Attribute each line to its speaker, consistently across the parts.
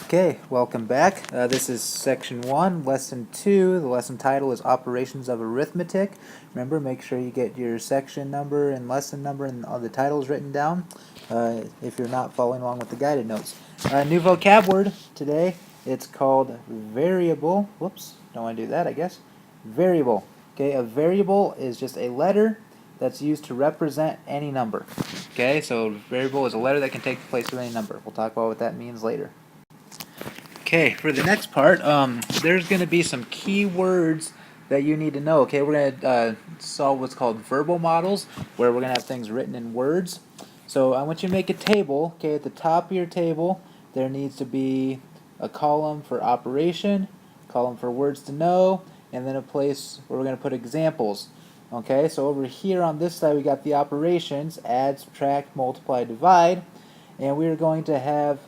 Speaker 1: Okay, welcome back. This is section 1, lesson 2. The lesson title is Operations of Arithmetic. Remember, make sure you get your section number and lesson number and all the titles written down if you're not following along with the guided notes. New vocab word today. It's called variable. Whoops, don't want to do that, I guess. Variable. Okay, a variable is just a letter that's used to represent any number. Okay, so variable is a letter that can take the place of any number. We'll talk about what that means later. Okay, for the next part, there's going to be some key words that you need to know. Okay, we're going to solve what's called verbal models, where we're going to have things written in words. So I want you to make a table. Okay, at the top of your table, there needs to be a column for operation, a column for words to know, and then a place where we're going to put examples. Okay, so over here on this side, we got the operations: add, subtract, multiply, divide, and we are going to have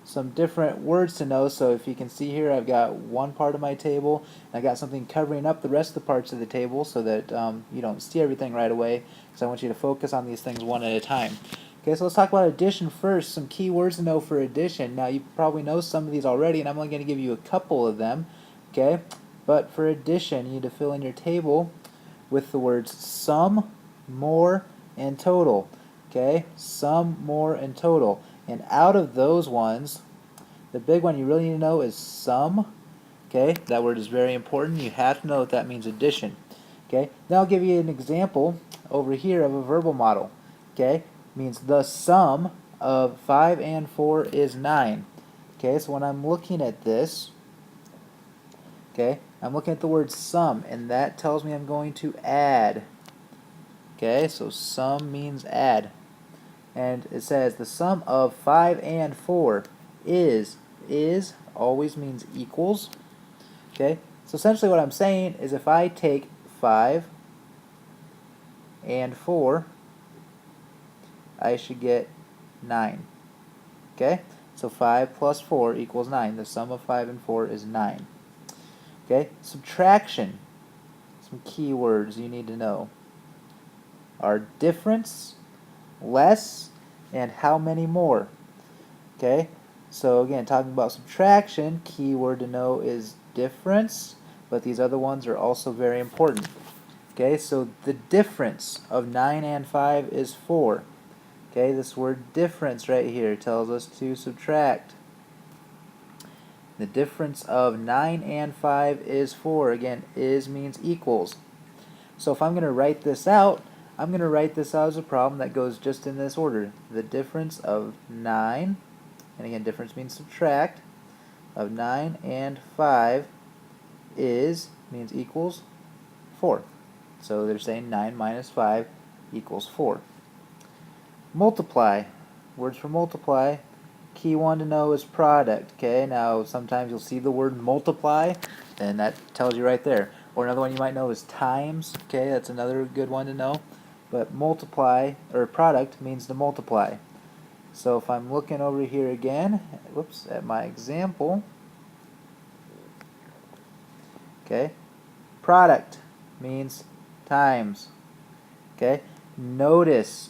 Speaker 1: some different words to know. So if you can see here, I've got one part of my table, and I got something covering up the rest of the parts of the table so that you don't see everything right away, because I want you to focus on these things one at a time. Okay, so let's talk about addition first. Some key words to know for addition. Now, you probably know some of these already, and I'm only going to give you a couple of them. Okay, but for addition, you need to fill in your table with the words sum, more, and total. Okay, sum, more, and total. And out of those ones, the big one you really need to know is sum. Okay, that word is very important. You have to know that that means addition. Okay, now I'll give you an example over here of a verbal model. Okay, it means the sum of 5 and 4 is 9. Okay, so when I'm looking at this, okay, I'm looking at the word sum, and that tells me I'm going to add. Okay, so sum means add. And it says the sum of 5 and 4 is always means equals. Okay, so essentially what I'm saying is if I take 5 and 4, I should get 9. Okay, so 5 plus 4 equals 9. The sum of 5 and 4 is 9. Okay, subtraction. Some key words you need to know are difference, less, and how many more. Okay, so again, talking about subtraction, key word to know is difference, but these other ones are also very important. Okay, so the difference of 9 and 5 is 4. Okay, this word difference right here tells us to subtract. The difference of 9 and 5 is 4. Again, is means equals. So if I'm going to write this out, I'm going to write this out as a problem that goes just in this order. The difference of 9, and again, difference means subtract, of 9 and 5 means equals 4. So they're saying 9 minus 5 equals 4. Multiply. Words for multiply. Key one to know is product. Okay, now sometimes you'll see the word multiply, and that tells you right there. Or another one you might know is times. Okay, that's another good one to know. But multiply, or product, means to multiply. So if I'm looking over here again, whoops, at my example, okay, product means times. Okay, notice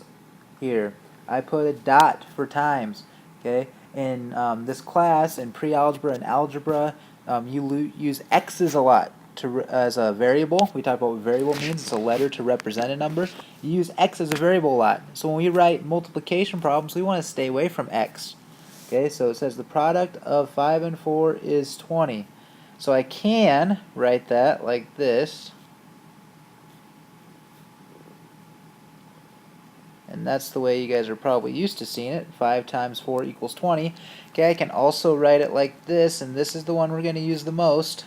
Speaker 1: here, I put a dot for times. Okay, in this class, in pre-algebra and algebra, you use x's a lot as a variable. We talk about what variable means. It's a letter to represent a number. You use x as a variable a lot. So when we write multiplication problems, we want to stay away from x. Okay, so it says the product of 5 and 4 is 20. So I can write that like this. And that's the way you guys are probably used to seeing it. 5 times 4 equals 20. Okay, I can also write it like this, and this is the one we're going to use the most.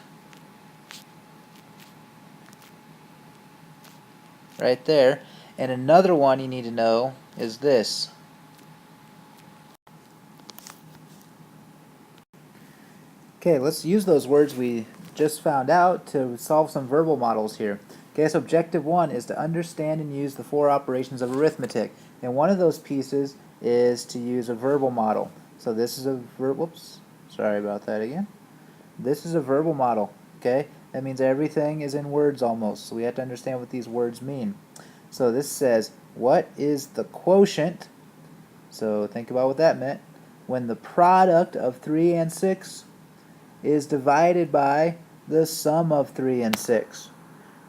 Speaker 1: Right there. And another one you need to know is this. Okay, let's use those words we just found out to solve some verbal models here. Okay, so objective 1 is to understand and use the 4 operations of arithmetic. And one of those pieces is to use a verbal model. So this is a whoops, sorry about that again. This is a verbal model, okay? That means everything is in words almost, so we have to understand what these words mean. So this says, what is the quotient? So think about what that meant. when the product of 3 and 6 is divided by the sum of 3 and 6.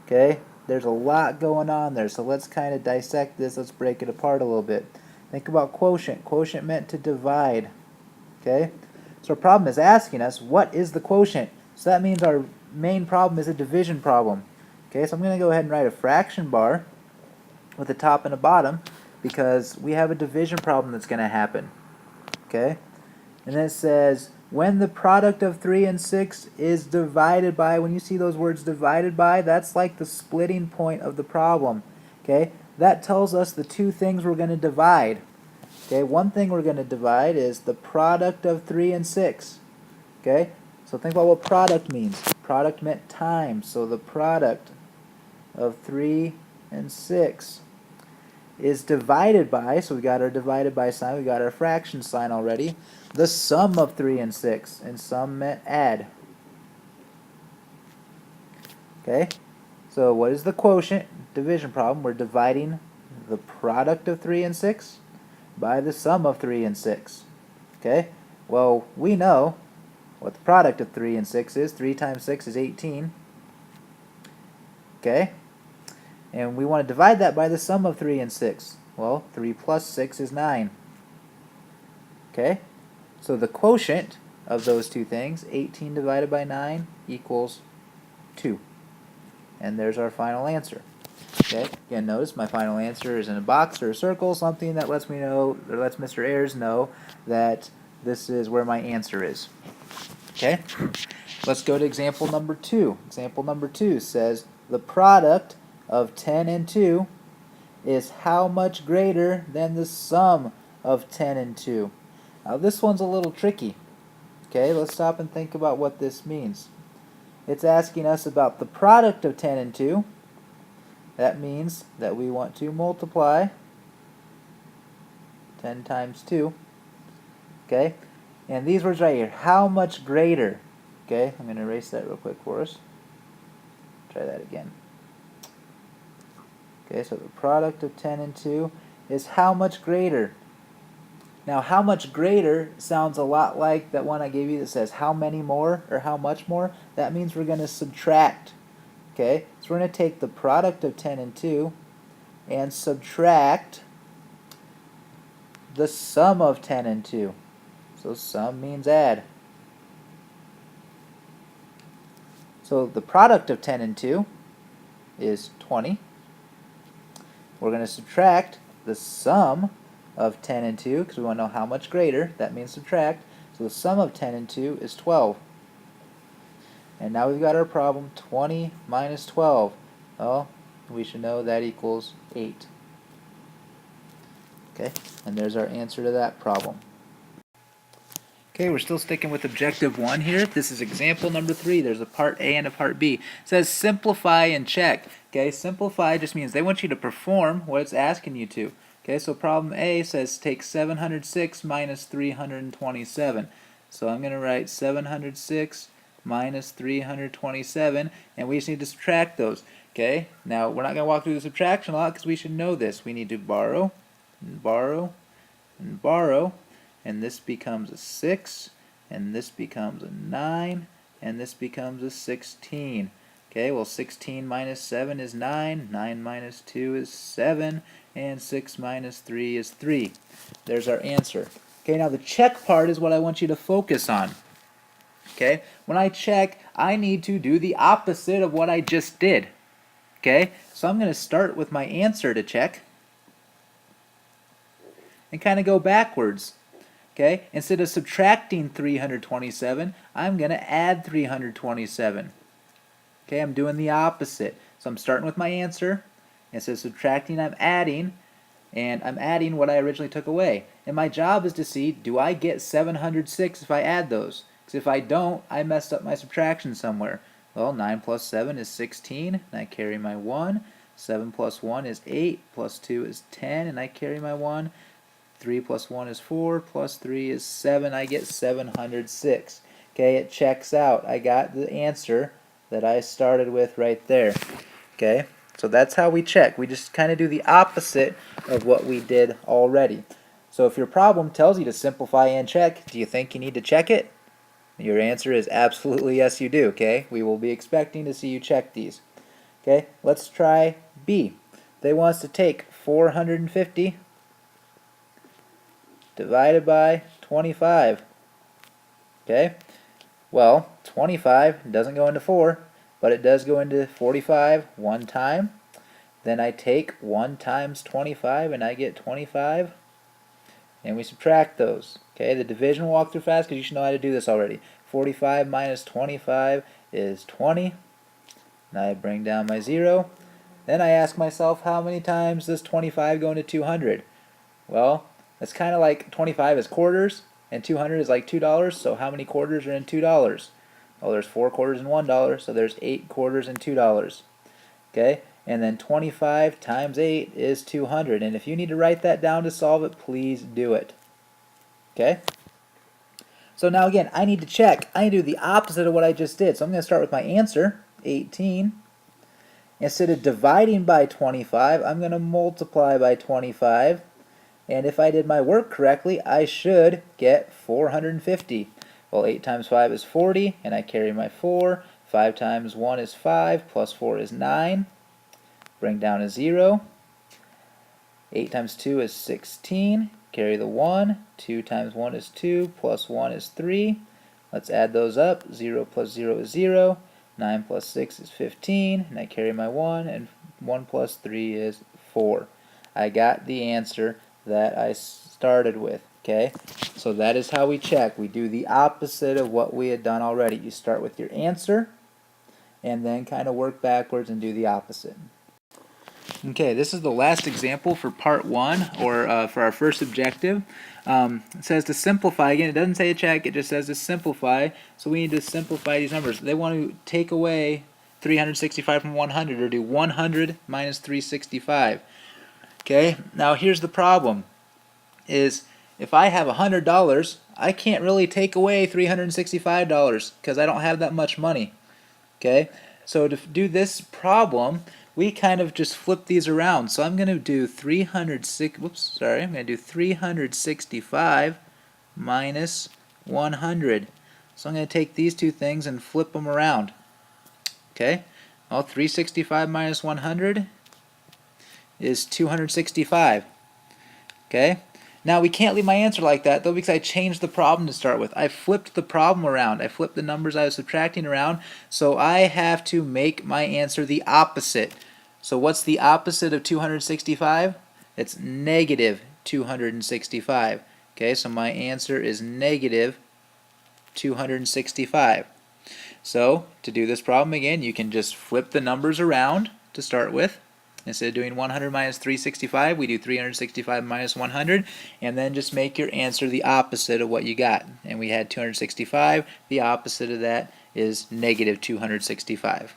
Speaker 1: Okay? There's a lot going on there, so let's kind of dissect this. Let's break it apart a little bit. Think about quotient. Quotient meant to divide. Okay? So our problem is asking us, what is the quotient? So that means our main problem is a division problem. Okay, so I'm going to go ahead and write a fraction bar with a top and a bottom because we have a division problem that's going to happen. Okay? And then it says, when the product of 3 and 6 is divided by, when you see those words divided by, that's like the splitting point of the problem. Okay? That tells us the two things we're going to divide. Okay, one thing we're going to divide is the product of 3 and 6. Okay? So think about what product means. Product meant times. So the product of 3 and 6 is divided by, so we got our divided by sign, we got our fraction sign already, the sum of 3 and 6, and sum meant add. Okay, so what is the quotient division problem? We're dividing the product of 3 and 6 by the sum of 3 and 6. Okay, well, we know what the product of 3 and 6 is. 3 times 6 is 18. Okay, and we want to divide that by the sum of 3 and 6. Well, 3 plus 6 is 9. Okay? So the quotient of those two things, 18 divided by 9, equals 2. And there's our final answer. Okay? Again, notice my final answer is in a box or a circle, something that lets me know, or lets Mr. Ayers know that this is where my answer is. Okay? Let's go to example number 2. Example number 2 says the product of 10 and 2 is how much greater than the sum of 10 and 2. Now this one's a little tricky. Okay, let's stop and think about what this means. It's asking us about the product of 10 and 2. That means that we want to multiply 10 times 2. Okay, and these words right here, how much greater. Okay, I'm going to erase that real quick for us. Try that again. Okay, so the product of 10 and 2 is how much greater. Now, how much greater sounds a lot like that one I gave you that says how many more or how much more. That means we're going to subtract. Okay, so we're going to take the product of 10 and 2 and subtract the sum of 10 and 2. So sum means add. So the product of 10 and 2 is 20. We're going to subtract the sum of 10 and 2 because we want to know how much greater. That means subtract. So the sum of 10 and 2 is 12. And now we've got our problem, 20 minus 12. Well, we should know that equals 8. Okay, and there's our answer to that problem. Okay, we're still sticking with objective 1 here. This is example number 3. There's a part A and a part B. It says simplify and check. Okay, simplify just means they want you to perform what it's asking you to. Okay, so problem A says take 706 minus 327. So I'm going to write 706 minus 327, and we just need to subtract those. Okay, now we're not going to walk through the subtraction a lot because we should know this. We need to borrow, and borrow, and borrow. And this becomes a 6, and this becomes a 9, and this becomes a 16. Okay, well 16 minus 7 is 9, 9 minus 2 is 7, and 6 minus 3 is 3. There's our answer. Okay, now the check part is what I want you to focus on. Okay, when I check, I need to do the opposite of what I just did. Okay, so I'm going to start with my answer to check and kind of go backwards. Okay, instead of subtracting 327, I'm going to add 327. Okay, I'm doing the opposite. So I'm starting with my answer. Instead of subtracting, I'm adding. And I'm adding what I originally took away. And my job is to see, do I get 706 if I add those? Because if I don't, I messed up my subtraction somewhere. Well, 9 plus 7 is 16, and I carry my 1. 7 plus 1 is 8, plus 2 is 10, and I carry my 1. 3 plus 1 is 4, plus 3 is 7. I get 706. Okay, it checks out. I got the answer that I started with right there. Okay, so that's how we check. We just kind of do the opposite of what we did already. So if your problem tells you to simplify and check, do you think you need to check it? Your answer is absolutely yes you do, okay? We will be expecting to see you check these. Okay, let's try B. They want us to take 450 divided by 25. Okay, well, 25 doesn't go into 4, but it does go into 45 one time. Then I take 1 times 25 and I get 25. And we subtract those. Okay, the division we'll walk through fast because you should know how to do this already. 45 minus 25 is 20. And I bring down my 0. Then I ask myself, how many times does 25 go into 200? Well, that's kind of like 25 is quarters, and 200 is like $2, so how many quarters are in $2? Well, there's 4 quarters in $1, so there's 8 quarters in $2. Okay, and then 25 times 8 is 200, and if you need to write that down to solve it, please do it. Okay? So now again, I need to check. I need to do the opposite of what I just did. So I'm going to start with my answer, 18. Instead of dividing by 25, I'm going to multiply by 25. And if I did my work correctly, I should get 450. Well, 8 times 5 is 40, and I carry my 4. 5 times 1 is 5, plus 4 is 9. Bring down a 0. 8 times 2 is 16. Carry the 1. 2 times 1 is 2, plus 1 is 3. Let's add those up. 0 plus 0 is 0. 9 plus 6 is 15, and I carry my 1, and 1 plus 3 is 4. I got the answer that I started with. Okay, so that is how we check. We do the opposite of what we had done already. You start with your answer, and then kind of work backwards and do the opposite. Okay, this is the last example for part 1, or for our first objective. It says to simplify. Again, it doesn't say check, it just says to simplify. So we need to simplify these numbers. They want to take away 365 from 100, or do 100 minus 365. Okay, now here's the problem, is if I have $100, I can't really take away $365 because I don't have that much money. Okay, so to do this problem, we kind of just flip these around. So I'm going to do 365 minus 100. So I'm going to take these two things and flip them around. Okay, well, 365 minus 100 is 265. Okay, now we can't leave my answer like that though, because I changed the problem to start with. I flipped the problem around. I flipped the numbers I was subtracting around, so I have to make my answer the opposite. So what's the opposite of 265? It's negative 265. Okay, so my answer is negative 265. So to do this problem again, you can just flip the numbers around to start with. Instead of doing 100 minus 365, we do 365 minus 100, and then just make your answer the opposite of what you got. And we had 265. The opposite of that is negative 265.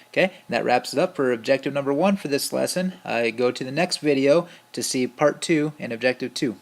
Speaker 1: Okay, that wraps it up for objective number 1 for this lesson. Go to the next video to see part 2 and objective 2.